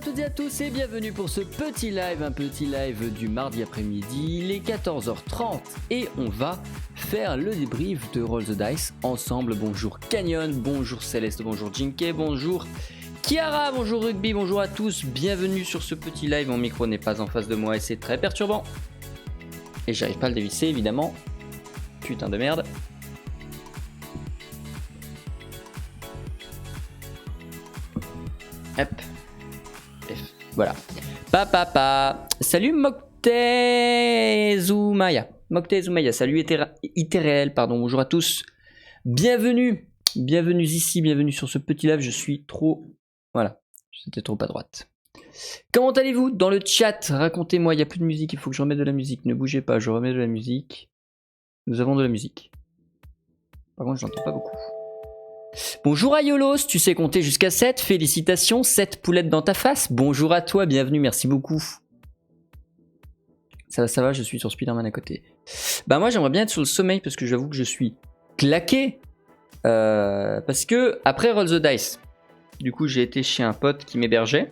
toutes et à tous et bienvenue pour ce petit live, du mardi après-midi, il est 14h30 et on va faire le débrief de Roll the Dice ensemble. Bonjour Canyon, bonjour Céleste, bonjour Jinke, bonjour Kiara, bonjour Rugby, bonjour à tous, bienvenue sur ce petit live. Mon micro n'est pas en face de moi et c'est très perturbant. Et j'arrive pas à le dévisser évidemment. Putain de merde. Hop. F. Voilà. Papa. Salut Moctezumaya. Moctezumaya. Salut Iterrel. Pardon. Bonjour à tous. Bienvenue. Bienvenue ici. Bienvenue sur ce petit live. Je suis trop. Voilà. C'était trop à droite. Comment allez-vous dans le chat? Racontez-moi. Il n'y a plus de musique. Il faut que je remette de la musique. Ne bougez pas. Je remets de la musique. Nous avons de la musique. Par contre, je n'entends pas beaucoup. Bonjour à Yolos, tu sais compter jusqu'à 7, félicitations, 7 poulettes dans ta face. Bonjour à toi, bienvenue, merci beaucoup. Ça va, je suis sur Spider-Man à côté. Bah moi j'aimerais bien être sur le sommeil parce que j'avoue que je suis claqué. Parce que après Roll the Dice, du coup j'ai été chez un pote qui m'hébergeait.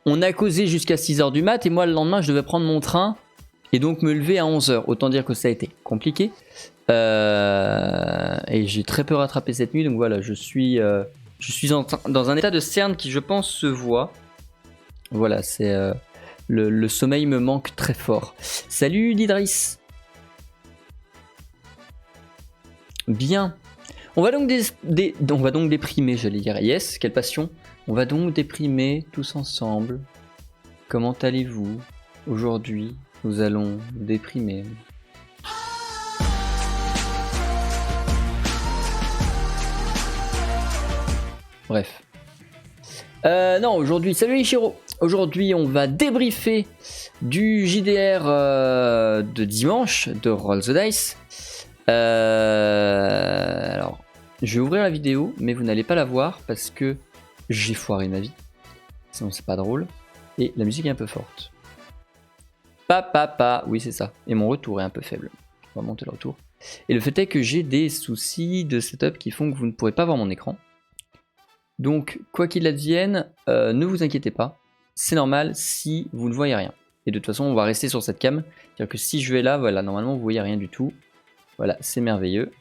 On a causé jusqu'à 6h du mat et moi le lendemain je devais prendre mon train et donc me lever à 11h. Autant dire que ça a été compliqué. Et j'ai très peu rattrapé cette nuit, donc voilà, je suis dans un état de cerne qui, je pense, se voit. Voilà, c'est le sommeil me manque très fort. Salut Didris. Bien. On va donc déprimer, j'allais dire. Yes, quelle passion. On va donc déprimer tous ensemble. Comment allez-vous? Aujourd'hui, nous allons déprimer. Bref. Non, aujourd'hui, salut Ishiro. Aujourd'hui, on va débriefer du JDR de dimanche de Roll the Dice. Alors, je vais ouvrir la vidéo, mais vous n'allez pas la voir parce que j'ai foiré ma vie. Sinon, c'est pas drôle. Et la musique est un peu forte. Oui, c'est ça. Et mon retour est un peu faible. On va monter le retour. Et le fait est que j'ai des soucis de setup qui font que vous ne pourrez pas voir mon écran. Donc, quoi qu'il advienne, ne vous inquiétez pas, c'est normal si vous ne voyez rien. Et de toute façon, on va rester sur cette cam. C'est-à-dire que si je vais là, voilà, normalement, vous voyez rien du tout. Voilà, c'est merveilleux.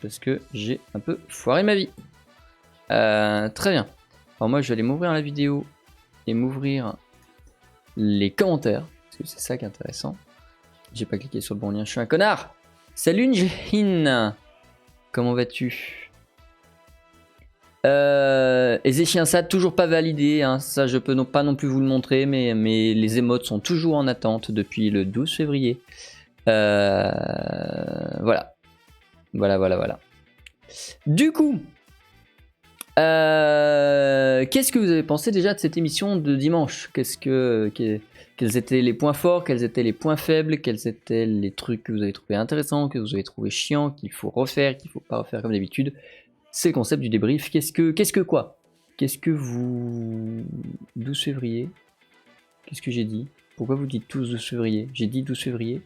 Parce que j'ai un peu foiré ma vie. Très bien. Alors moi, je vais aller m'ouvrir la vidéo et m'ouvrir les commentaires. Parce que c'est ça qui est intéressant. J'ai pas cliqué sur le bon lien, je suis un connard. Salut Njhin. Comment vas-tu? Ezechiensat toujours pas validé, hein. Ça je peux pas non plus vous le montrer, mais les émotes sont toujours en attente depuis le 12 février. Voilà. Du coup, qu'est-ce que vous avez pensé déjà de cette émission de dimanche? Quels étaient les points forts, quels étaient les points faibles, quels étaient les trucs que vous avez trouvé intéressants, que vous avez trouvé chiants, qu'il faut refaire, qu'il faut pas refaire comme d'habitude? C'est le concept du débrief. Qu'est-ce que vous... 12 février. Qu'est-ce que j'ai dit? Pourquoi vous dites tous 12 février? J'ai dit 12 février.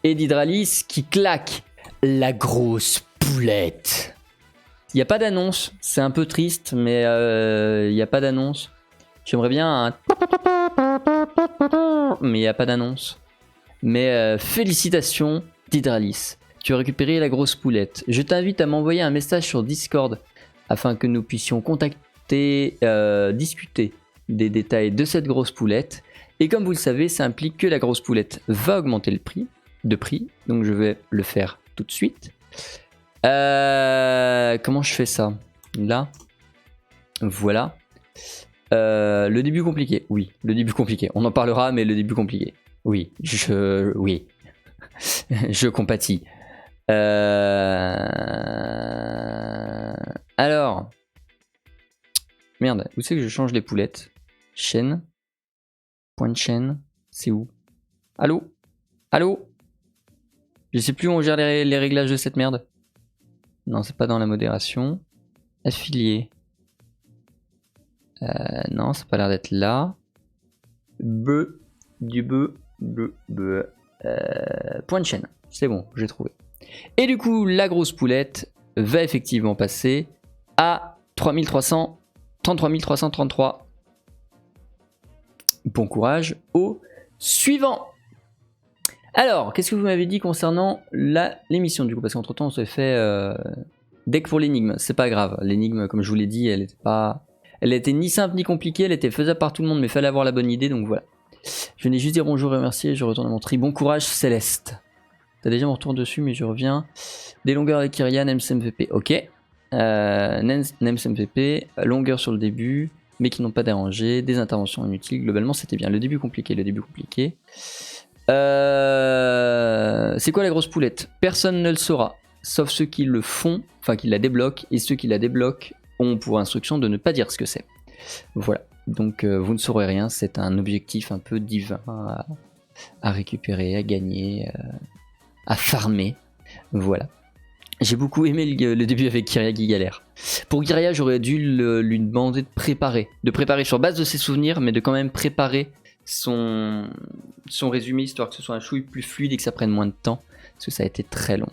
Et d'Hydralis qui claque la grosse poulette. Il n'y a pas d'annonce. C'est un peu triste, mais il n'y a pas d'annonce. J'aimerais bien un... Mais il n'y a pas d'annonce. Mais félicitations d'Hydralis. Tu as récupéré la grosse poulette. Je t'invite à m'envoyer un message sur Discord afin que nous puissions contacter, discuter des détails de cette grosse poulette. Et comme vous le savez, ça implique que la grosse poulette va augmenter de prix. Donc je vais le faire tout de suite. Comment je fais ça? Là. Voilà. Le début compliqué. Oui, le début compliqué. On en parlera, mais le début compliqué. Oui, oui. Je compatis. Alors, merde, où c'est que je change les poulettes? Chaîne, point de chaîne, c'est où? Allô? Je sais plus où on gère les réglages de cette merde. Non, c'est pas dans la modération. Affilié. Non, ça a pas l'air d'être là. Point de chaîne, c'est bon, j'ai trouvé. Et du coup, la grosse poulette va effectivement passer à 3300 33 333. Bon courage au suivant. Alors, qu'est-ce que vous m'avez dit concernant l'émission du coup? Parce qu'entre temps, on s'est fait deck pour l'énigme. C'est pas grave. L'énigme, comme je vous l'ai dit, elle était ni simple ni compliquée. Elle était faisable par tout le monde, mais il fallait avoir la bonne idée. Donc voilà. Je venais juste dire bonjour et remercier. Je retourne à mon tri. Bon courage, Céleste. T'as déjà mon retour dessus, mais je reviens. Des longueurs avec Kyria, Nems MVP. Ok. Nems MVP. Longueur sur le début, mais qui n'ont pas dérangé. Des interventions inutiles. Globalement, c'était bien. Le début compliqué. C'est quoi la grosse poulette? Personne ne le saura, sauf ceux qui le font, enfin qui la débloquent, et ceux qui la débloquent ont pour instruction de ne pas dire ce que c'est. Voilà, donc vous ne saurez rien, c'est un objectif un peu divin à récupérer, à gagner, à farmer. Voilà. J'ai beaucoup aimé le début avec Kyria qui galère. Pour Kyria, j'aurais dû lui demander de préparer sur base de ses souvenirs, mais de quand même préparer son résumé, histoire que ce soit un chouille plus fluide et que ça prenne moins de temps, parce que ça a été très long.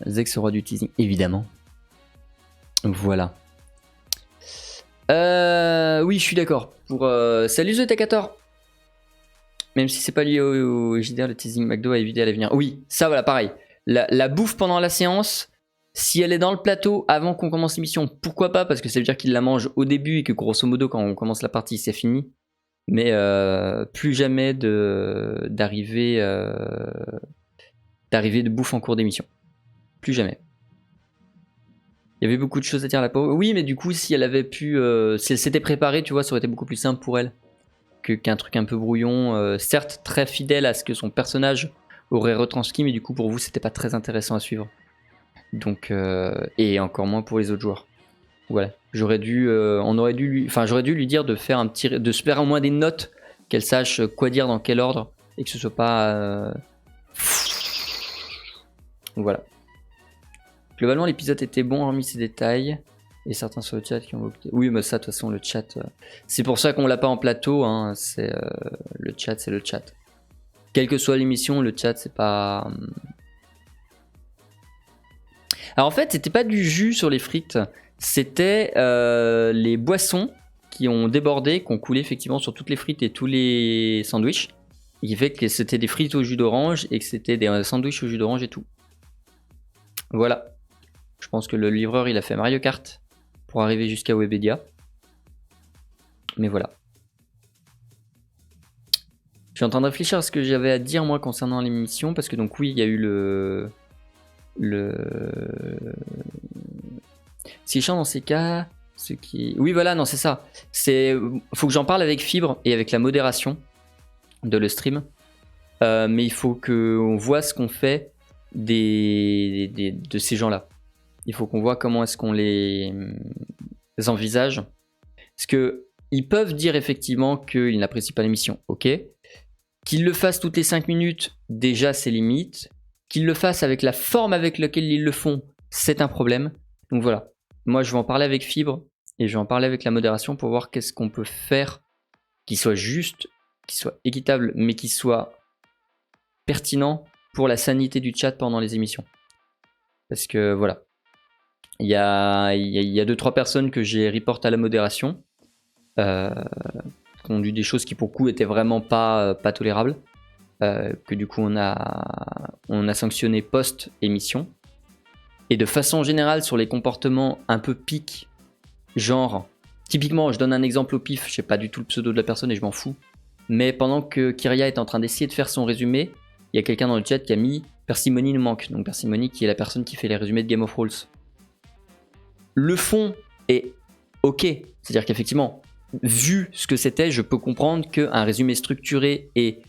Zex roi du teasing, évidemment. Voilà. Oui, je suis d'accord. Salut The Takator. Même si c'est pas lié au JDR, le teasing McDo a évité à l'avenir. Oui, ça voilà, pareil. La bouffe pendant la séance, si elle est dans le plateau avant qu'on commence l'émission, pourquoi pas? Parce que ça veut dire qu'il la mange au début et que grosso modo, quand on commence la partie, c'est fini. Mais plus jamais d'arriver de bouffe en cours d'émission. Plus jamais. Il y avait beaucoup de choses à dire à la peau. Oui, mais du coup, si elle avait pu... si elle s'était préparée, tu vois, ça aurait été beaucoup plus simple pour elle qu'un truc un peu brouillon. Certes, très fidèle à ce que son personnage aurait retranscrit, mais du coup, pour vous, c'était pas très intéressant à suivre. Donc, et encore moins pour les autres joueurs. Voilà. J'aurais dû lui dire de faire de se faire au moins des notes, qu'elle sache quoi dire dans quel ordre, et que ce soit pas... Voilà. Globalement, l'épisode était bon, hormis ses détails. Et certains sur le chat qui ont voté. Oui, mais ça, de toute façon, le chat... C'est pour ça qu'on l'a pas en plateau. Hein, le chat, c'est le chat. Quelle que soit l'émission, le chat, c'est pas... Alors en fait, c'était pas du jus sur les frites. C'était les boissons qui ont débordé, qui ont coulé effectivement sur toutes les frites et tous les sandwichs. Et qui fait que c'était des frites au jus d'orange et que c'était des sandwichs au jus d'orange et tout. Voilà. Je pense que le livreur, il a fait Mario Kart pour arriver jusqu'à Webedia. Mais voilà. Je suis en train de réfléchir à ce que j'avais à dire moi concernant l'émission. Parce que donc oui, il y a eu Si chiant dans ces cas, oui voilà, non c'est ça. Faut que j'en parle avec Fibre et avec la modération de le stream. Mais il faut qu'on voit ce qu'on fait de ces gens-là. Il faut qu'on voit comment est-ce qu'on les envisage. Parce que ils peuvent dire effectivement qu'ils n'apprécient pas l'émission, ok. Qu'ils le fassent toutes les 5 minutes, déjà c'est limite. Qu'ils le fassent avec la forme avec laquelle ils le font, c'est un problème. Donc voilà, moi je vais en parler avec Fibre et je vais en parler avec la modération pour voir qu'est-ce qu'on peut faire qui soit juste, qui soit équitable, mais qui soit pertinent pour la sanité du chat pendant les émissions. Parce que voilà, il y a 2-3 personnes que j'ai report à la modération qui ont dit des choses qui pour le coup étaient vraiment pas tolérables. Que du coup on a sanctionné post-émission. Et de façon générale sur les comportements un peu piques, genre, typiquement je donne un exemple au pif, je sais pas du tout le pseudo de la personne et je m'en fous, mais pendant que Kyria est en train d'essayer de faire son résumé, il y a quelqu'un dans le chat qui a mis Persimony nous manque, donc Persimony qui est la personne qui fait les résumés de Game of Thrones. Le fond est ok, c'est-à-dire qu'effectivement, vu ce que c'était, je peux comprendre qu'un résumé structuré et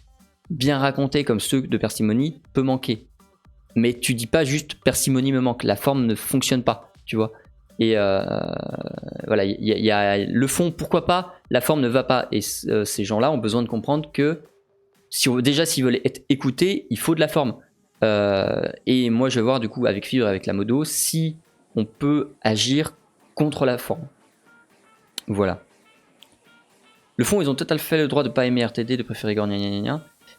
bien raconté comme ceux de Persimony peut manquer. Mais tu dis pas juste Persimony me manque, la forme ne fonctionne pas, tu vois. Et voilà, il y a le fond, pourquoi pas, la forme ne va pas. Et ces gens-là ont besoin de comprendre que déjà s'ils veulent être écoutés, il faut de la forme. Et moi je vais voir du coup avec Fibre, avec la modo, si on peut agir contre la forme. Voilà. Le fond, ils ont totalement fait le droit de pas aimer RTD, de préférer Gore,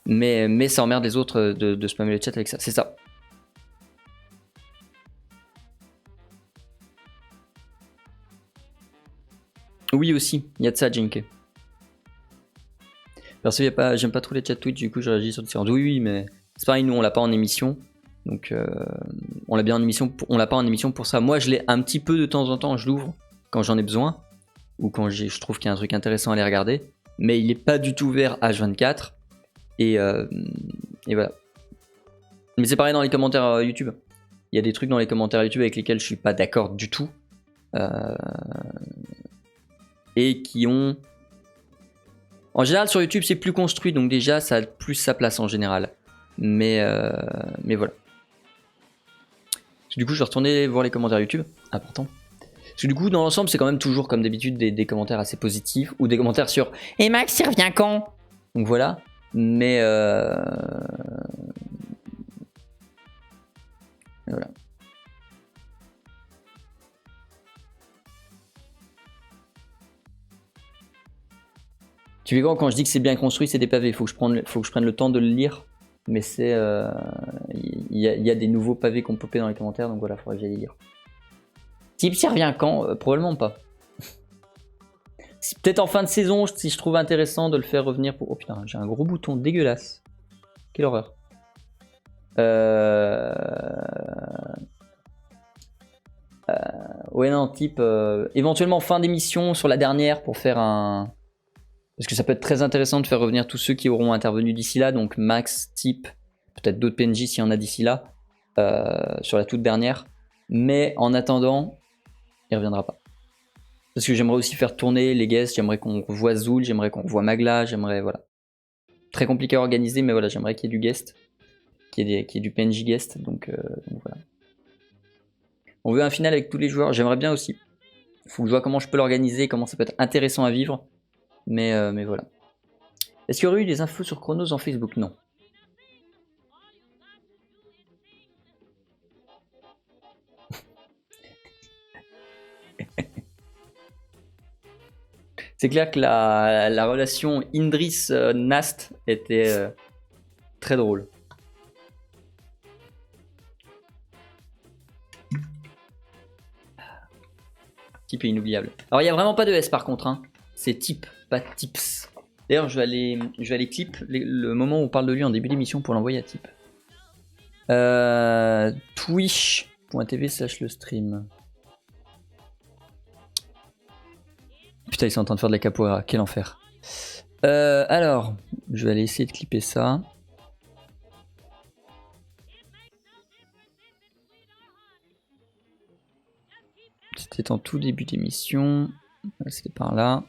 mais ça emmerde les autres de spammer le chat avec ça, c'est ça. Oui aussi, il y a de ça, Jinke. Perso, j'aime pas trop les chats Twitch, du coup je réagis sur Discord. Oui, mais c'est pareil, nous on l'a pas en émission. Donc on l'a bien en émission, on l'a pas en émission pour ça. Moi je l'ai un petit peu de temps en temps, je l'ouvre quand j'en ai besoin. Ou quand je trouve qu'il y a un truc intéressant à aller regarder. Mais il est pas du tout ouvert H24. Et voilà. Mais c'est pareil dans les commentaires YouTube. Il y a des trucs dans les commentaires YouTube avec lesquels je suis pas d'accord du tout. Et qui ont... En général sur YouTube c'est plus construit, donc déjà ça a plus sa place en général. Mais voilà. Du coup je vais retourner voir les commentaires YouTube. Important. Parce que du coup dans l'ensemble c'est quand même toujours comme d'habitude des commentaires assez positifs. Ou des commentaires sur « Et Max il revient quand ?» Donc voilà. Mais voilà. Tu vois quand je dis que c'est bien construit, c'est des pavés. Faut que je prenne le temps de le lire. Mais c'est, il y a des nouveaux pavés qu'on popé dans les commentaires, donc voilà, faudrait que j'aille lire. Type, ça revient quand probablement pas. Peut-être en fin de saison, si je trouve intéressant de le faire revenir pour. Oh putain, j'ai un gros bouton dégueulasse. Quelle horreur. Ouais non, type, éventuellement fin d'émission sur la dernière pour faire un. Parce que ça peut être très intéressant de faire revenir tous ceux qui auront intervenu d'ici là, donc Max, Type, peut-être d'autres PNJ s'il y en a d'ici là, sur la toute dernière. Mais en attendant, il ne reviendra pas. Parce que j'aimerais aussi faire tourner les guests, j'aimerais qu'on revoie Zoul, j'aimerais qu'on revoie Magla, j'aimerais, voilà. Très compliqué à organiser, mais voilà, j'aimerais qu'il y ait du guest, qu'il y ait du PNJ guest, donc voilà. On veut un final avec tous les joueurs, j'aimerais bien aussi. Faut que je vois comment je peux l'organiser, comment ça peut être intéressant à vivre. Mais voilà. Est-ce qu'il y aurait eu des infos sur Chronos en Facebook? Non. C'est clair que la relation Indris-Nast était très drôle. Type est inoubliable. Alors il n'y a vraiment pas de S par contre, hein. C'est Type, pas Tips. D'ailleurs je vais aller clip le moment où on parle de lui en début d'émission pour l'envoyer à Type. Twitch.tv/le stream. Putain, ils sont en train de faire de la capoeira, quel enfer. Alors, je vais aller essayer de clipper ça. C'était en tout début d'émission. C'était par là.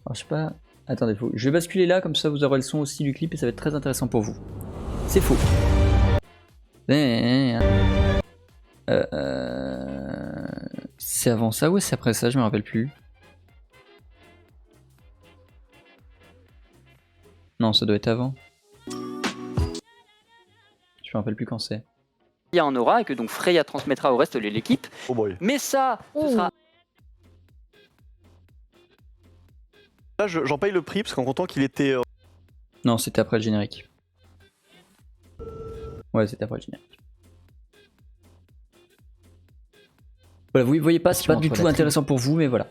Alors, je sais pas. Attendez, je vais basculer là, comme ça vous aurez le son aussi du clip et ça va être très intéressant pour vous. C'est faux. C'est avant ça ou c'est après ça, je me rappelle plus. Non, ça doit être avant. Je me rappelle plus quand c'est. Il y a en aura et que donc Freya transmettra au reste de l'équipe. Oh boy. Mais ça, ce sera... Là, j'en paye le prix parce qu'en comptant qu'il était... Non, c'était après le générique. Ouais, c'était après le générique. Voilà, vous voyez pas, c'est pas du tout intéressant pour vous, mais voilà.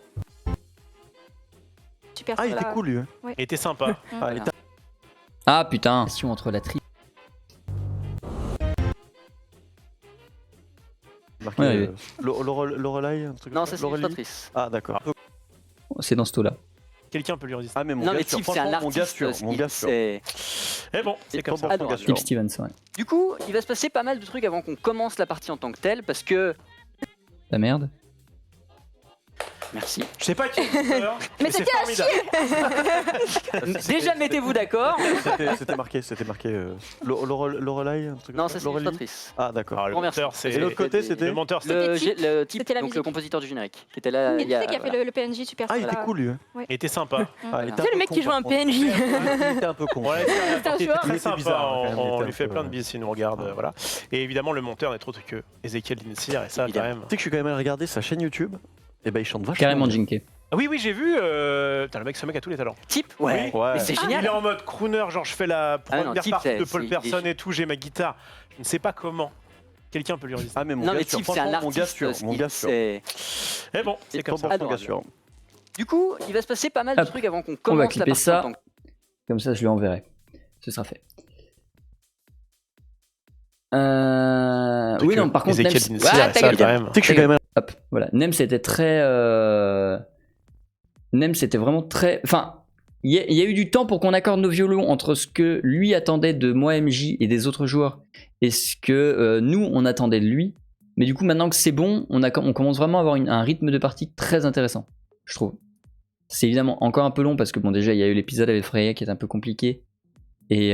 Super, Ah, il était cool lui. Il était sympa. Ah, il était... Ah putain. Question entre la tri. marqué, Ouais, Lorelai, un truc Non, comme ça. c'est Laurelie. l'illustratrice. Ah, d'accord. C'est dans ce taux-là. Quelqu'un peut lui redire ça. Ah, mais mon Non, gars mais sûr, Type, c'est un franchement, mon gars artiste. sûr, mon gars sûr. Eh bon, c'est comme ça. Adorable. Type Stevens, ouais. Du coup, il va se passer pas mal de trucs avant qu'on commence la partie en tant que telle, parce que... La merde. Merci. Je sais pas qui est le joueur, Mais c'est c'était formidable. Déjà, mettez-vous d'accord. C'était marqué, Lorelai, un truc Non, comme ça. c'est Laurelie. l'illustratrice. Ah, d'accord. Alors, le Grand merci. monteur, c'est... Et l'autre côté, c'était Le monteur, c'est... Le Type. Type, C'était la donc musique. le compositeur du générique, qui était là Et il tu y a... sais qui a fait le PNJ super Ah, il sur était la- cool lui. Il était sympa. Ah, il était Tu sais, un le mec peu qui con, joue un par contre. PNJ. Il était un peu con. On l'a fait à la C'est un sortie, il était choix. très Il était sympa, bizarre, quand même, il on était lui un fait peu- plein de bises s'il nous regarde, voilà. Et évidemment, le monteur n'est autre que Ezekiel Linsir, et ça, quand Évidemment. même... Tu sais que je suis quand même allé regarder sa chaîne YouTube. Et ben il chante vachement. Carrément bien. Jinké. Ah oui, oui, j'ai vu, putain, ce mec a tous les talents. Type, ouais. Ouais. Mais c'est Il est génial. en mode crooner, genre je fais la Ah non, première Type, partie de c'est- Paul c'est- Person et tout, j'ai ma guitare, je ne sais pas comment, Quelqu'un peut lui résister. Ah, mais mon Non gars mais sûr, Tip c'est un franchement, mon gars artiste. sûr, mon gars sûr. Mais bon, c'est comme ça. 100% gars Adorable. sûr. Du coup, il va se passer pas mal de Hop. trucs avant qu'on On va commence la clipper partie ça. en tant que Comme ça, je lui enverrai. Ce sera fait. Oui, non, par contre, Ezekiel Nems... Lindsay, Ah, ta ça gueule. quand même. Tu sais que je suis quand même. Hop, voilà. Nems était très... Nems était vraiment très... Enfin, il y a eu du temps pour qu'on accorde nos violons entre ce que lui attendait de moi, MJ, et des autres joueurs, et ce que nous, on attendait de lui. Mais du coup, maintenant que c'est bon, on commence vraiment à avoir un rythme de partie très intéressant, je trouve. C'est évidemment encore un peu long, parce que bon, déjà, il y a eu l'épisode avec Freya qui est un peu compliqué, et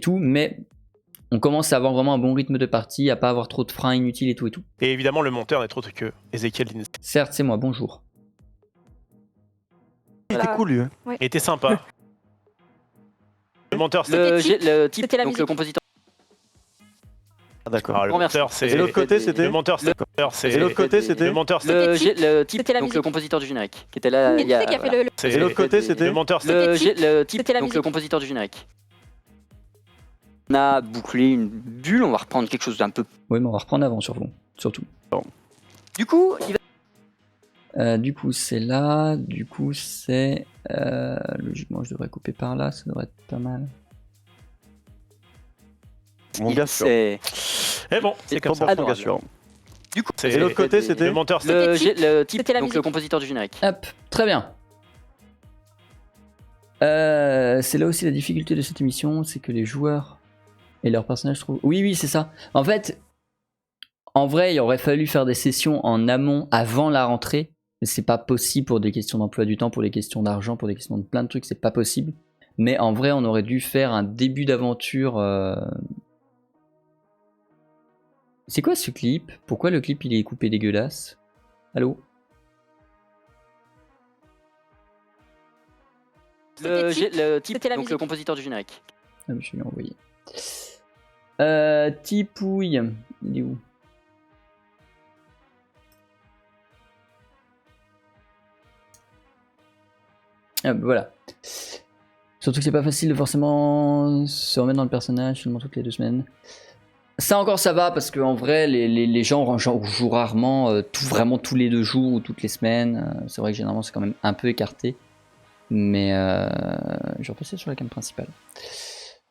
tout, mais... On commence à avoir vraiment un bon rythme de partie, à pas avoir trop de freins inutiles et tout et tout. Et évidemment, le monteur n'est autre que Ezekiel Lindsay. Certes, c'est moi, bonjour. Il était cool, lui. Hein. Il était sympa. Le monteur, c'est. le Tip, C'était la donc musique. le compositeur. Ah, d'accord. Alors, le Grand merci. monteur, c'est. Et l'autre côté, c'était Le monteur, c'est. Et l'autre côté, c'était Le monteur, c'est. Le Tip, C'était la donc musique. le compositeur du générique, qui était là. Mais il tu y a- sais qui a fait voilà. le. Et l'autre côté, c'était Le monteur, c'est. Le Tip, C'était la donc musique. le compositeur du générique. On a bouclé une bulle, on va reprendre quelque chose d'un peu. Oui, mais on va reprendre avant sur vous, surtout. Du coup, il va... Du coup, c'est là. Du coup, c'est... logiquement, je devrais couper par là. Ça devrait être pas mal. mon gars sûr. c'est Mais bon, c'est comme ça. 100% gars Adorable. sûr. du coup, Et l'autre côté, c'était Le monteur, c'est. le Tip, C'était la donc musique. le compositeur du générique. Hop, très bien. C'est là aussi la difficulté de cette émission, c'est que les joueurs et leurs personnages trouvent... Oui, c'est ça. En fait, en vrai, il aurait fallu faire des sessions en amont avant la rentrée, mais c'est pas possible pour des questions d'emploi du temps, pour des questions d'argent, pour des questions de plein de trucs, c'est pas possible. Mais en vrai, on aurait dû faire un début d'aventure... C'est quoi ce clip? Pourquoi le clip il est coupé dégueulasse? Allô? Le Tip, C'était la donc musique. le compositeur du générique. Ah, mais je lui ai envoyé. Tipouille, il est où? Ah, bah, voilà. Surtout que c'est pas facile de forcément se remettre dans le personnage seulement toutes les 2 semaines. Ça encore ça va parce qu'en vrai les gens jouent rarement vraiment tous les 2 jours ou toutes les semaines. C'est vrai que généralement c'est quand même un peu écarté. Mais je vais repasser sur la cam principale.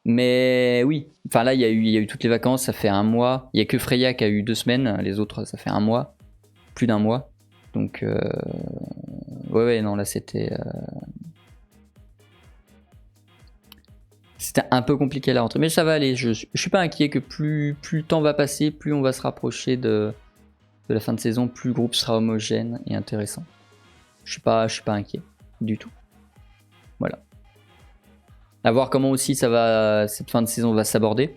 Mais oui, enfin là il y a eu toutes les vacances, ça fait 1 mois. Il y a que Freya qui a eu 2 semaines, les autres ça fait 1 mois, plus d'1 mois. Donc ouais non là c'était un peu compliqué à la rentrée, mais ça va aller. Je suis pas inquiet que plus le temps va passer, plus on va se rapprocher de la fin de saison, plus le groupe sera homogène et intéressant. Je suis pas inquiet du tout. Voilà. À voir comment aussi cette fin de saison va s'aborder.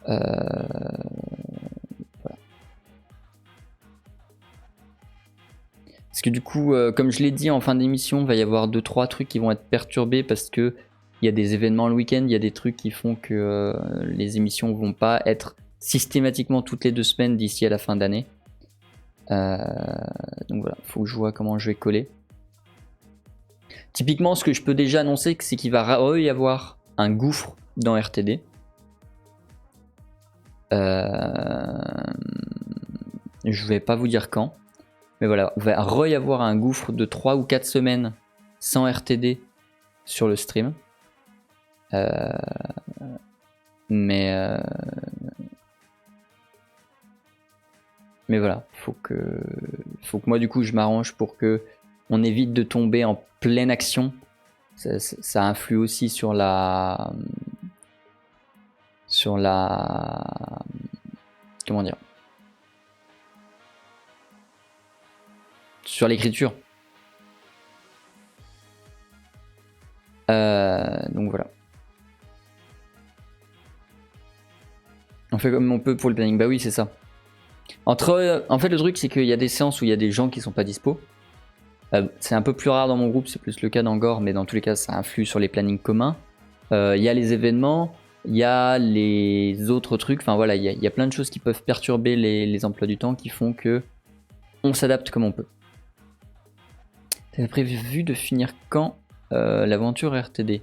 Voilà. Parce que du coup, comme je l'ai dit en fin d'émission, il va y avoir 2-3 trucs qui vont être perturbés parce que il y a des événements le week-end, il y a des trucs qui font que les émissions vont pas être systématiquement toutes les 2 semaines d'ici à la fin d'année. Donc voilà, faut que je vois comment je vais coller. Typiquement, ce que je peux déjà annoncer, c'est qu'il va y avoir un gouffre dans RTD. Je vais pas vous dire quand. Mais voilà, il va y avoir un gouffre de 3 ou 4 semaines sans RTD sur le stream. Mais voilà, faut que moi du coup je m'arrange pour que on évite de tomber en pleine action. Ça influe aussi sur la comment dire, sur l'écriture. Donc voilà. On fait comme on peut pour le planning. Bah oui, c'est ça. En fait, le truc, c'est qu'il y a des séances où il y a des gens qui sont pas dispo. C'est un peu plus rare dans mon groupe, c'est plus le cas d'Angor, mais dans tous les cas, ça influe sur les plannings communs. Il y a les événements, il y a les autres trucs. Enfin voilà, il y a plein de choses qui peuvent perturber les emplois du temps qui font que on s'adapte comme on peut. T'avais prévu de finir quand l'aventure RTD?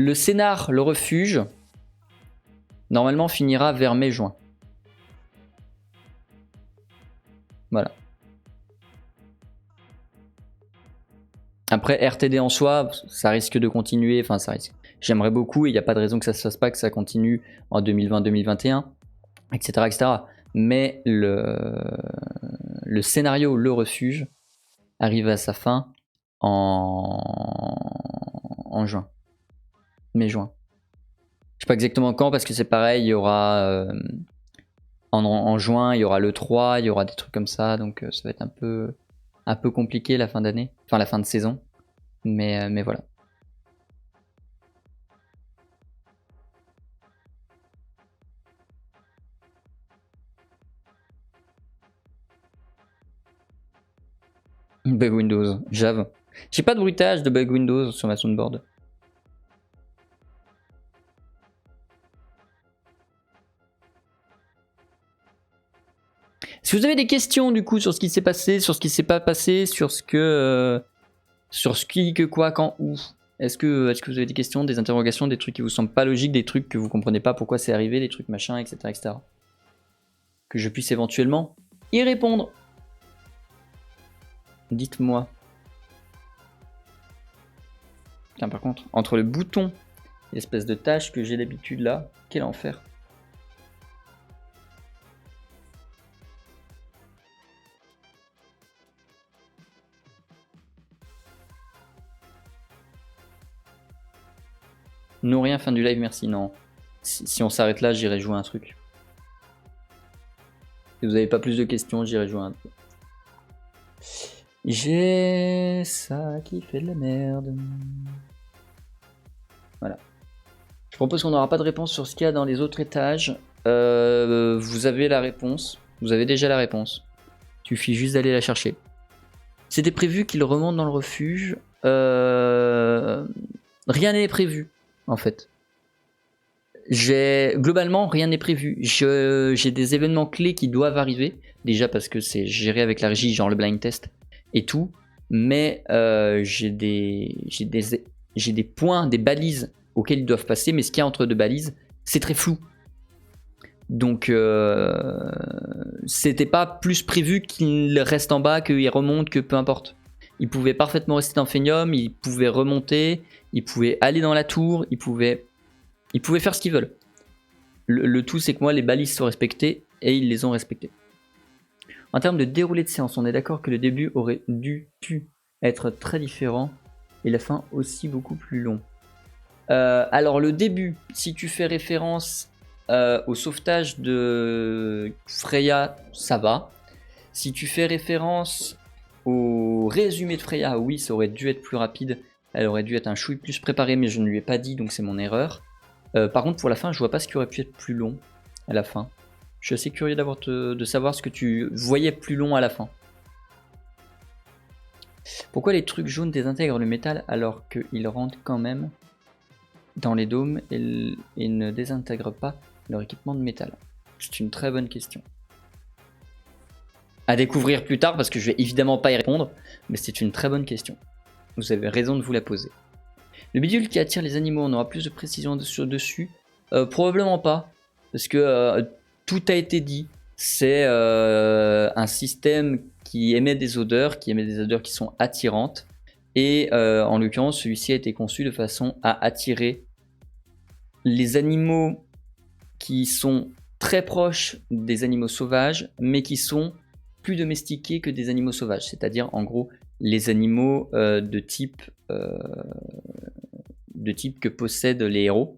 Le scénar, le refuge, normalement finira vers mai-juin. Voilà. Après, RTD en soi, ça risque de continuer. Enfin, ça risque. J'aimerais beaucoup et il n'y a pas de raison que ça ne se fasse pas, que ça continue en 2020-2021, etc., etc. Mais le scénario Le Refuge arrive à sa fin en juin. Mai-juin. Je sais pas exactement quand parce que c'est pareil, il y aura en juin, il y aura le 3, il y aura des trucs comme ça, donc ça va être un peu compliqué la fin d'année, enfin la fin de saison. Mais voilà. Bug Windows, Java. J'ai pas de bruitage de bug Windows sur ma soundboard. Si vous avez des questions du coup sur ce qui s'est passé, sur ce qui s'est pas passé, sur ce que que quoi, quand, où, est-ce que vous avez des questions, des interrogations, des trucs qui vous semblent pas logiques, des trucs que vous comprenez pas pourquoi c'est arrivé, des trucs machin, etc., etc. Que je puisse éventuellement y répondre. Dites-moi. Putain, par contre, entre le bouton et l'espèce de tâche que j'ai d'habitude là, quel enfer. Non, rien, fin du live, merci. Non. Si on s'arrête là, j'irai jouer un truc. Si vous n'avez pas plus de questions, j'irai jouer un truc. J'ai ça qui fait de la merde. Voilà. Je propose qu'on n'aura pas de réponse sur ce qu'il y a dans les autres étages. Vous avez la réponse. Vous avez déjà la réponse. Il suffit juste d'aller la chercher. C'était prévu qu'il remonte dans le refuge. Rien n'est prévu, en fait. Globalement, rien n'est prévu. J'ai des événements clés qui doivent arriver. Déjà parce que c'est géré avec la régie, genre le blind test et tout. Mais j'ai des points, des balises auxquels ils doivent passer. Mais ce qu'il y a entre deux balises, c'est très flou. Donc, c'était pas plus prévu qu'il reste en bas, qu'il remonte, que peu importe. Il pouvait parfaitement rester dans Phenium, il pouvait remonter, il pouvait aller dans la tour, il pouvait faire ce qu'ils veulent. Le tout, c'est que moi, les balises sont respectées et ils les ont respectées. En termes de déroulé de séance, on est d'accord que le début aurait pu être très différent et la fin aussi beaucoup plus long. Alors, le début, si tu fais référence au sauvetage de Freya, ça va. Si tu fais référence au résumé de Freya, oui, ça aurait dû être plus rapide. Elle aurait dû être un chouille plus préparée, mais je ne lui ai pas dit, donc c'est mon erreur. Par contre, pour la fin, je vois pas ce qui aurait pu être plus long à la fin. Je suis assez curieux de savoir ce que tu voyais plus long à la fin. Pourquoi les trucs jaunes désintègrent le métal alors qu'ils rentrent quand même dans les dômes et ne désintègrent pas leur équipement de métal? C'est une très bonne question. À découvrir plus tard parce que je vais évidemment pas y répondre, mais c'est une très bonne question. Vous avez raison de vous la poser. Le bidule qui attire les animaux, on aura plus de précision dessus? Probablement pas, parce que tout a été dit. C'est un système qui émet des odeurs qui sont attirantes. Et en l'occurrence, celui-ci a été conçu de façon à attirer les animaux qui sont très proches des animaux sauvages, mais qui sont plus domestiqués que des animaux sauvages. C'est-à-dire, en gros, les animaux de type que possèdent les héros.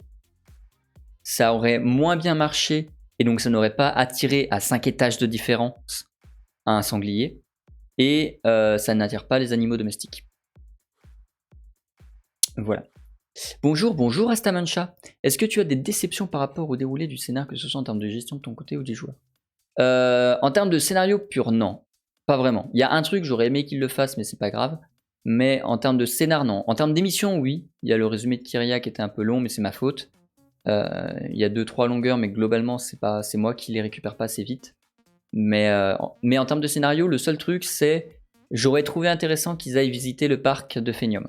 Ça aurait moins bien marché, et donc ça n'aurait pas attiré à 5 étages de différence un sanglier, et ça n'attire pas les animaux domestiques. Voilà. Bonjour Astamancha. Est-ce que tu as des déceptions par rapport au déroulé du scénar, que ce soit en termes de gestion de ton côté ou des joueurs? En termes de scénario pur, non. Pas vraiment. Il y a un truc, j'aurais aimé qu'il le fasse, mais c'est pas grave. Mais en termes de scénar, non. En termes d'émission, oui. Il y a le résumé de Kyria qui était un peu long, mais c'est ma faute. Il y a 2-3 longueurs, mais globalement, c'est moi qui les récupère pas assez vite. Mais en termes de scénario, le seul truc, c'est j'aurais trouvé intéressant qu'ils aillent visiter le parc de Phenium.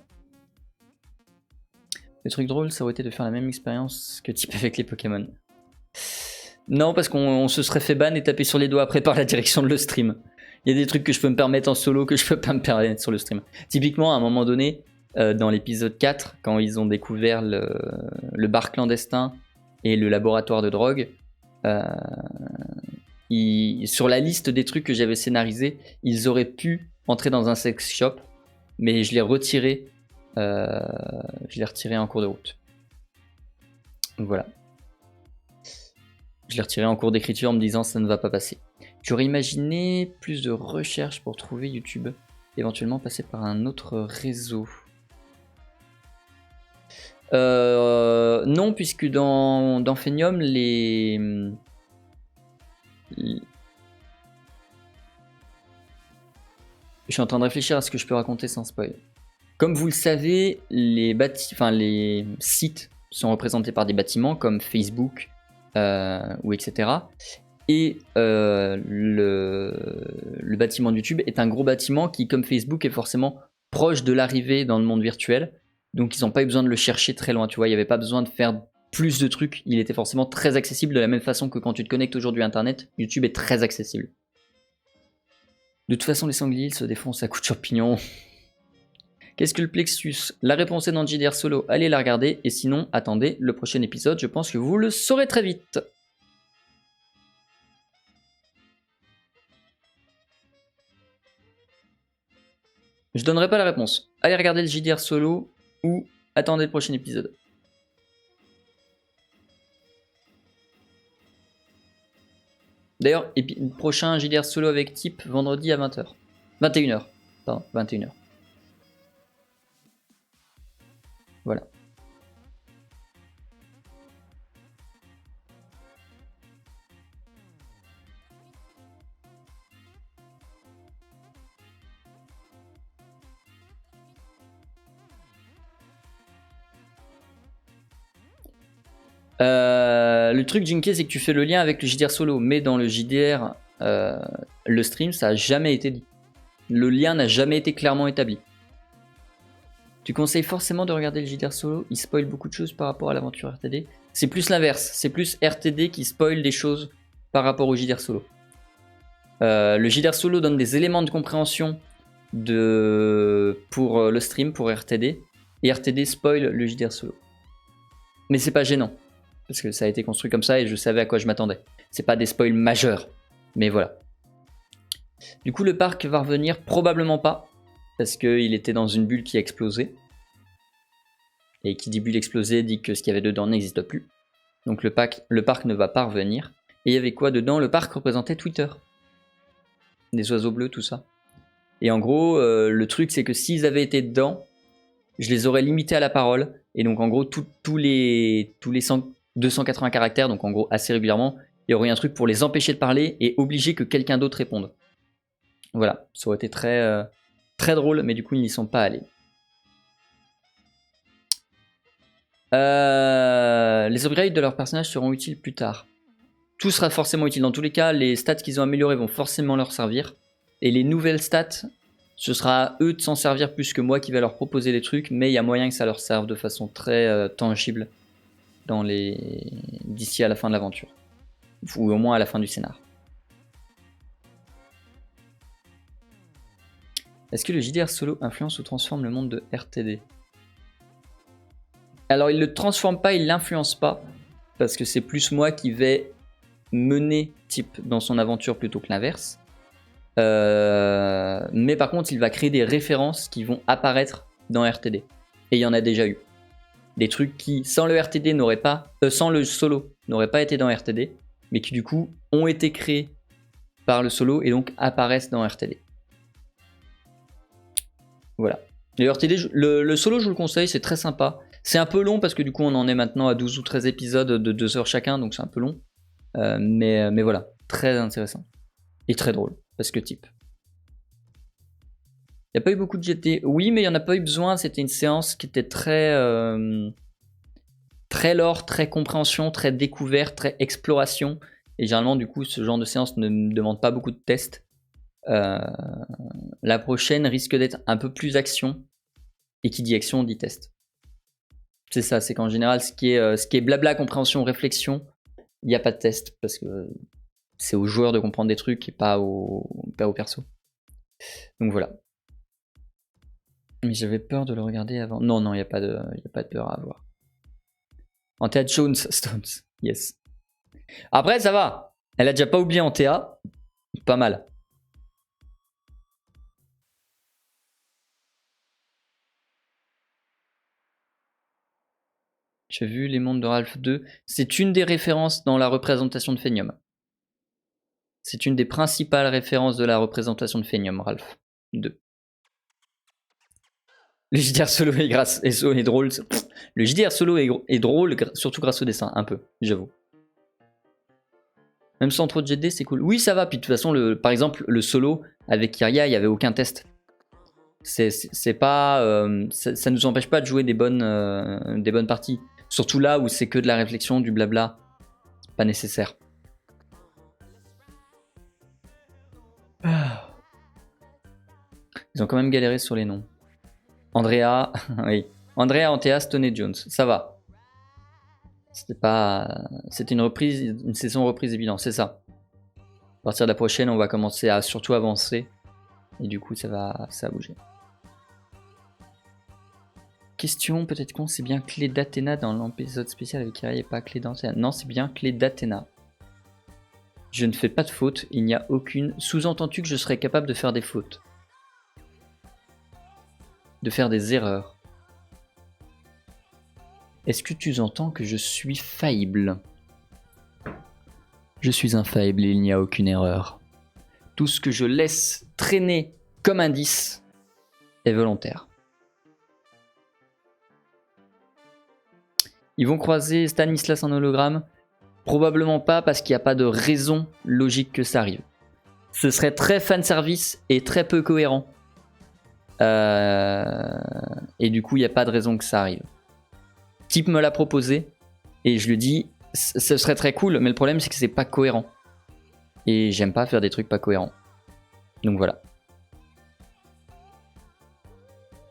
Le truc drôle, ça aurait été de faire la même expérience que type avec les Pokémon. Non, parce qu'on se serait fait ban et taper sur les doigts après par la direction de le stream. Il y a des trucs que je peux me permettre en solo que je peux pas me permettre sur le stream. Typiquement, à un moment donné, dans l'épisode 4, quand ils ont découvert le bar clandestin et le laboratoire de drogue, sur la liste des trucs que j'avais scénarisés, ils auraient pu entrer dans un sex shop, mais je l'ai retiré. Je l'ai retiré en cours de route. Donc voilà. Je l'ai retiré en cours d'écriture en me disant ça ne va pas passer. J'aurais imaginé plus de recherches pour trouver YouTube, éventuellement passer par un autre réseau. Non, puisque dans Phenium, je suis en train de réfléchir à ce que je peux raconter sans spoil. Comme vous le savez, les sites sont représentés par des bâtiments comme Facebook ou etc. Et le bâtiment de YouTube est un gros bâtiment qui, comme Facebook, est forcément proche de l'arrivée dans le monde virtuel. Donc ils n'ont pas eu besoin de le chercher très loin, tu vois, il n'y avait pas besoin de faire plus de trucs. Il était forcément très accessible de la même façon que quand tu te connectes aujourd'hui à Internet, YouTube est très accessible. De toute façon, les sangliers se défoncent à coups de champignons. Qu'est-ce que le plexus? La réponse est dans JDR Solo, allez la regarder. Et sinon, attendez le prochain épisode, je pense que vous le saurez très vite. Je donnerai pas la réponse. Allez regarder le JDR Solo ou attendez le prochain épisode. D'ailleurs, prochain JDR Solo avec Type vendredi à 20h. 21h. Pardon, 21h. Voilà. Le truc Jinké, c'est que tu fais le lien avec le JDR Solo, mais dans le JDR, le stream, ça n'a jamais été dit. Le lien n'a jamais été clairement établi. Tu conseilles forcément de regarder le JDR Solo, il spoil beaucoup de choses par rapport à l'aventure RTD. C'est plus l'inverse, c'est plus RTD qui spoil des choses par rapport au JDR Solo. Le JDR Solo donne des éléments de compréhension pour le stream, pour RTD, et RTD spoil le JDR Solo. Mais c'est pas gênant, parce que ça a été construit comme ça et je savais à quoi je m'attendais. C'est pas des spoils majeurs, mais voilà. Du coup, le parc va revenir, probablement pas, parce qu'il était dans une bulle qui a explosé. Et qui dit bulle explosée dit que ce qu'il y avait dedans n'existe plus. Donc le parc ne va pas revenir. Et il y avait quoi dedans? Le parc représentait Twitter. Des oiseaux bleus, tout ça. Et en gros, le truc c'est que s'ils avaient été dedans, je les aurais limités à la parole. Et donc en gros, tous les 280 caractères, donc en gros assez régulièrement, il y aurait un truc pour les empêcher de parler et obliger que quelqu'un d'autre réponde. Voilà, ça aurait été très, très drôle, mais du coup ils n'y sont pas allés. Les upgrades de leurs personnages seront utiles plus tard. Tout sera forcément utile. Dans tous les cas, les stats qu'ils ont améliorées vont forcément leur servir. Et les nouvelles stats, ce sera à eux de s'en servir plus que moi qui vais leur proposer des trucs, mais il y a moyen que ça leur serve de façon très tangible d'ici à la fin de l'aventure. Ou au moins à la fin du scénar. Est-ce que le JDR Solo influence ou transforme le monde de RTD? Alors il ne le transforme pas, il l'influence pas, parce que c'est plus moi qui vais mener Type dans son aventure plutôt que l'inverse. Mais par contre il va créer des références qui vont apparaître dans RTD. Et il y en a déjà eu. Des trucs qui, sans le RTD n'auraient pas, sans le solo, n'auraient pas été dans RTD, mais qui du coup ont été créés par le solo et donc apparaissent dans RTD. Voilà. Et RTD, le solo je vous le conseille, c'est très sympa. C'est un peu long parce que du coup on en est maintenant à 12 ou 13 épisodes de 2 heures chacun, donc c'est un peu long. Mais voilà, très intéressant. Et très drôle, parce que Type. Il n'y a pas eu beaucoup de GT. Oui, mais il n'y en a pas eu besoin, c'était une séance qui était très lore, très compréhension, très découverte, très exploration. Et généralement du coup ce genre de séance ne me demande pas beaucoup de tests. La prochaine risque d'être un peu plus action. Et qui dit action dit test. C'est ça, c'est qu'en général, ce qui est blabla, compréhension, réflexion, il n'y a pas de test parce que c'est aux joueurs de comprendre des trucs et pas au perso. Donc voilà. Mais j'avais peur de le regarder avant. Non, il n'y a pas de peur à avoir. Antea Jones Stones, yes. Après, ça va. Elle a déjà pas oublié Antea. Pas mal. J'ai vu Les Mondes de Ralph 2. C'est une des références dans la représentation de Phenium. C'est une des principales références de la représentation de Phenium, Ralph 2. Le JDR solo est drôle. Le JDR solo est drôle, surtout grâce au dessin, un peu, j'avoue. Même sans trop de GD, c'est cool. Oui, ça va. Puis de toute façon, par exemple, le solo avec Kyria, il n'y avait aucun test. C'est pas, ça nous empêche pas de jouer des bonnes parties. Surtout là où c'est que de la réflexion, du blabla. C'est pas nécessaire. Ils ont quand même galéré sur les noms. Andrea, oui. Andrea, Antea, Stone et Jones. Ça va. C'était une saison reprise évidente, c'est ça. À partir de la prochaine, on va commencer à surtout avancer. Et du coup, ça va bouger. Question, peut-être qu'on c'est bien clé d'Athéna dans l'épisode spécial avec Kyrie et pas clé d'Athéna. Non, c'est bien clé d'Athéna. Je ne fais pas de faute, il n'y a aucune. Sous-entendu que je serais capable de faire des fautes. De faire des erreurs. Est-ce que tu entends que je suis faillible? Je suis infaillible et il n'y a aucune erreur. Tout ce que je laisse traîner comme indice est volontaire. Ils vont croiser Stanislas en hologramme? Probablement pas parce qu'il n'y a pas de raison logique que ça arrive. Ce serait très fanservice et très peu cohérent. Et du coup, il n'y a pas de raison que ça arrive. Type me l'a proposé et je lui dis ce serait très cool, mais le problème c'est que c'est pas cohérent. Et j'aime pas faire des trucs pas cohérents. Donc voilà.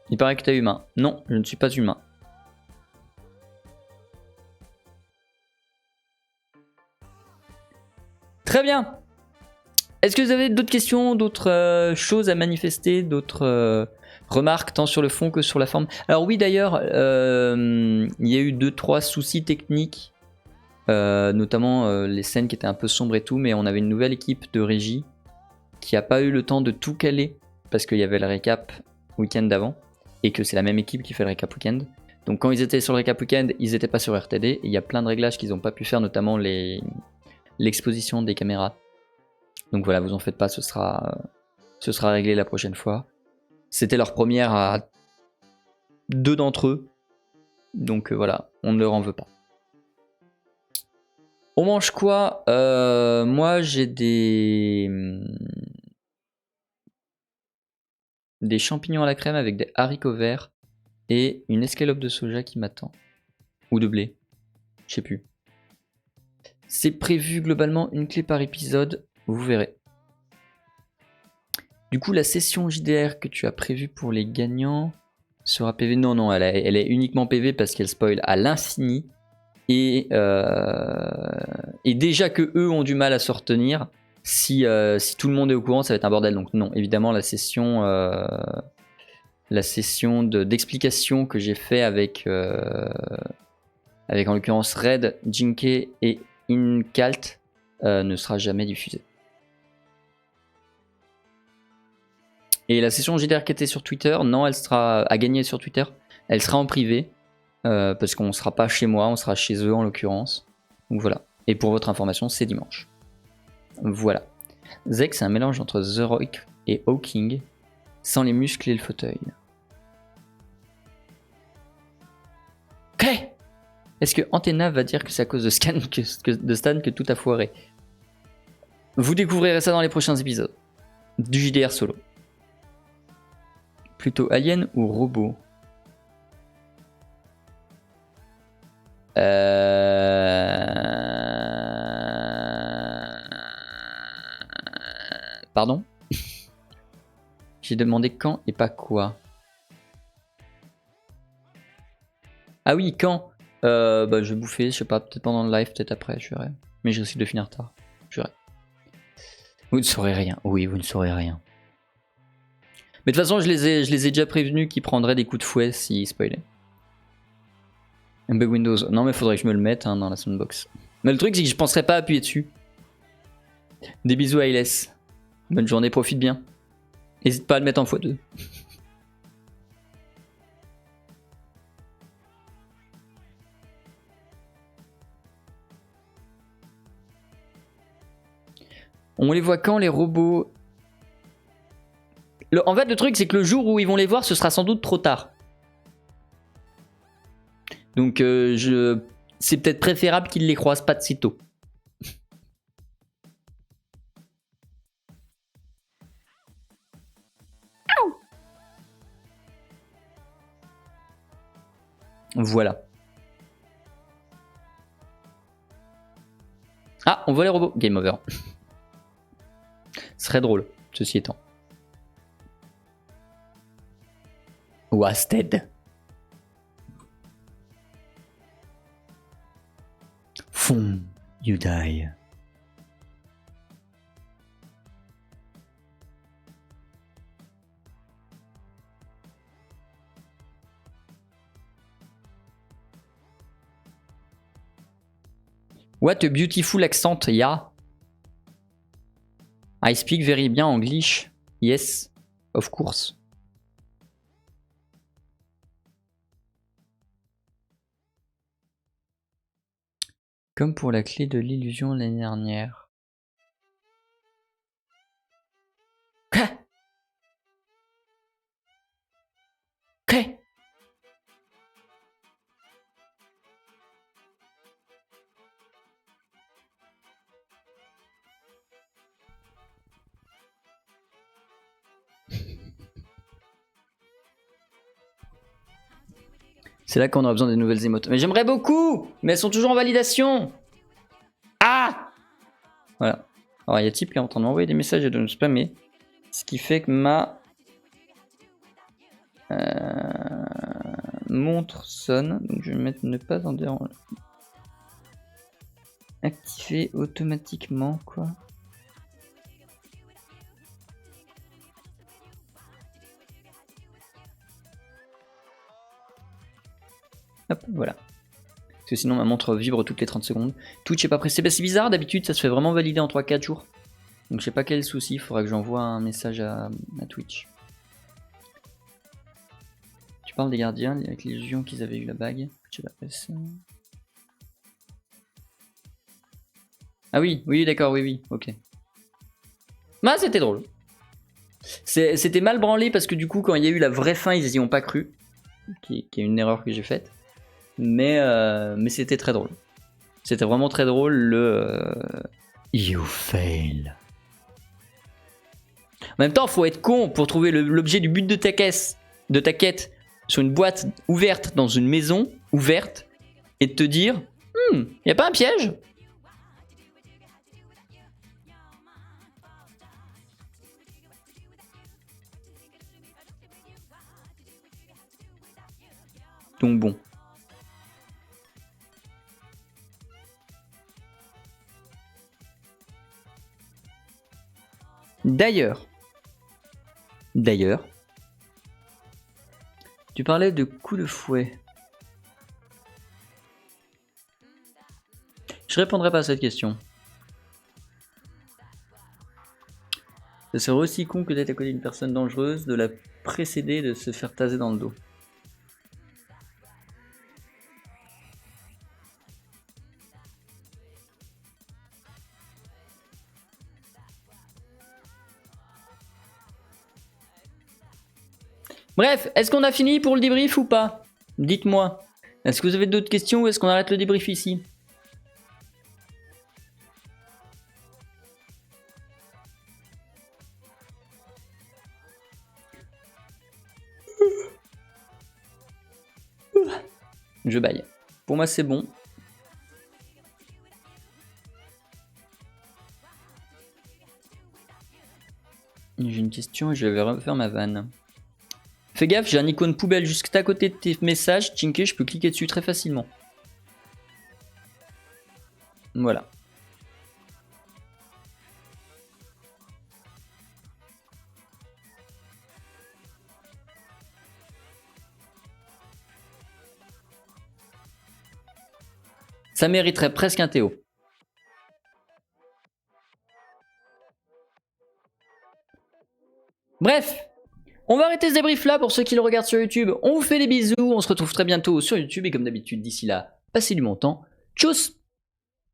Il paraît que t'es humain. Non, je ne suis pas humain. Très bien. Est-ce que vous avez d'autres questions, d'autres choses à manifester, d'autres remarques tant sur le fond que sur la forme? Alors oui d'ailleurs, il y a eu 2-3 soucis techniques, notamment les scènes qui étaient un peu sombres et tout, mais on avait une nouvelle équipe de régie qui n'a pas eu le temps de tout caler parce qu'il y avait le récap week-end d'avant et que c'est la même équipe qui fait le récap week-end. Donc quand ils étaient sur le récap week-end, ils n'étaient pas sur RTD et il y a plein de réglages qu'ils n'ont pas pu faire, notamment l'exposition des caméras. Donc voilà, vous en faites pas, ce sera réglé la prochaine fois. C'était leur première à 2 d'entre eux. Donc voilà, on ne leur en veut pas. On mange quoi? Moi j'ai des champignons à la crème avec des haricots verts et une escalope de soja qui m'attend. Ou de blé, je sais plus. C'est prévu globalement une clé par épisode, vous verrez. Du coup, la session JDR que tu as prévue pour les gagnants sera PV. Non, elle est uniquement PV parce qu'elle spoil à l'infini. Et déjà que eux ont du mal à se retenir, si tout le monde est au courant, ça va être un bordel. Donc non, évidemment, la session d'explication que j'ai fait avec en l'occurrence Red, Jinke et Incalt ne sera jamais diffusée. Et la session JDR qui était sur Twitter, non, elle sera à gagner sur Twitter. Elle sera en privé, parce qu'on ne sera pas chez moi, on sera chez eux en l'occurrence. Donc voilà. Et pour votre information, c'est dimanche. Voilà. Zek, c'est un mélange entre The Rock et Hawking, sans les muscles et le fauteuil. Ok. Est-ce que Antenna va dire que c'est à cause de Stan que tout a foiré? Vous découvrirez ça dans les prochains épisodes du JDR solo. Plutôt alien ou robot? Pardon? J'ai demandé quand et pas quoi. Ah oui, quand bah, je vais bouffer, je sais pas, peut-être pendant le live, peut-être après, je verrai. Mais je risque de finir tard, je verrai. Vous ne saurez rien. Oui, vous ne saurez rien. Mais de toute façon, je les ai déjà prévenus qu'ils prendraient des coups de fouet s'ils spoilaient. Un bug Windows. Non, mais faudrait que je me le mette hein, dans la soundbox. Mais le truc, c'est que je penserais pas appuyer dessus. Des bisous à Iles. Bonne journée, profite bien. N'hésite pas à le mettre en x2. On les voit quand les robots? En fait, le truc, c'est que le jour où ils vont les voir, ce sera sans doute trop tard. Donc, c'est peut-être préférable qu'ils les croisent pas de si tôt. Voilà. Ah, on voit les robots. Game over. Ce serait drôle, ceci étant. Wasted. Fum, you die. What a beautiful accent, yeah. I speak very bien English. Yes, of course. Comme pour la clé de l'illusion l'année dernière. Quoi? Quoi? C'est là qu'on aura besoin des nouvelles émotes. Mais j'aimerais beaucoup, mais elles sont toujours en validation. Ah! Voilà. Alors il y a Type qui est en train de m'envoyer des messages et de me spammer. Ce qui fait que ma montre sonne. Donc je vais mettre ne pas en déranger. Activer automatiquement quoi. Hop, voilà. Parce que sinon ma montre vibre toutes les 30 secondes. Twitch est pas pressé. Bah, c'est bizarre, d'habitude ça se fait vraiment valider en 3-4 jours. Donc je sais pas quel souci, il faudra que j'envoie un message à Twitch. Tu parles des gardiens avec l'illusion qu'ils avaient eu la bague. Je sais pas pressé. Ah oui, oui d'accord, oui, ok. Bah c'était drôle. C'était mal branlé parce que du coup quand il y a eu la vraie fin ils y ont pas cru. Qui est une erreur que j'ai faite. Mais c'était très drôle. C'était vraiment très drôle le... You fail. En même temps, faut être con pour trouver l'objet du but de ta caisse, de ta quête, sur une boîte ouverte dans une maison ouverte et de te dire, y a pas un piège? Donc bon. D'ailleurs, tu parlais de coups de fouet. Je répondrai pas à cette question. Ce serait aussi con que d'être à côté d'une personne dangereuse, de la précéder, de se faire taser dans le dos. Bref, est-ce qu'on a fini pour le débrief ou pas? Dites-moi. Est-ce que vous avez d'autres questions ou est-ce qu'on arrête le débrief ici? Je baille. Pour moi, c'est bon. J'ai une question et je vais refaire ma vanne. Fais gaffe, j'ai un icône poubelle juste à côté de tes messages. Chinké, je peux cliquer dessus très facilement. Voilà. Ça mériterait presque un Théo. Bref, on va arrêter ce débrief là pour ceux qui le regardent sur YouTube. On vous fait des bisous, on se retrouve très bientôt sur YouTube et comme d'habitude d'ici là, passez du bon temps. Tchuss!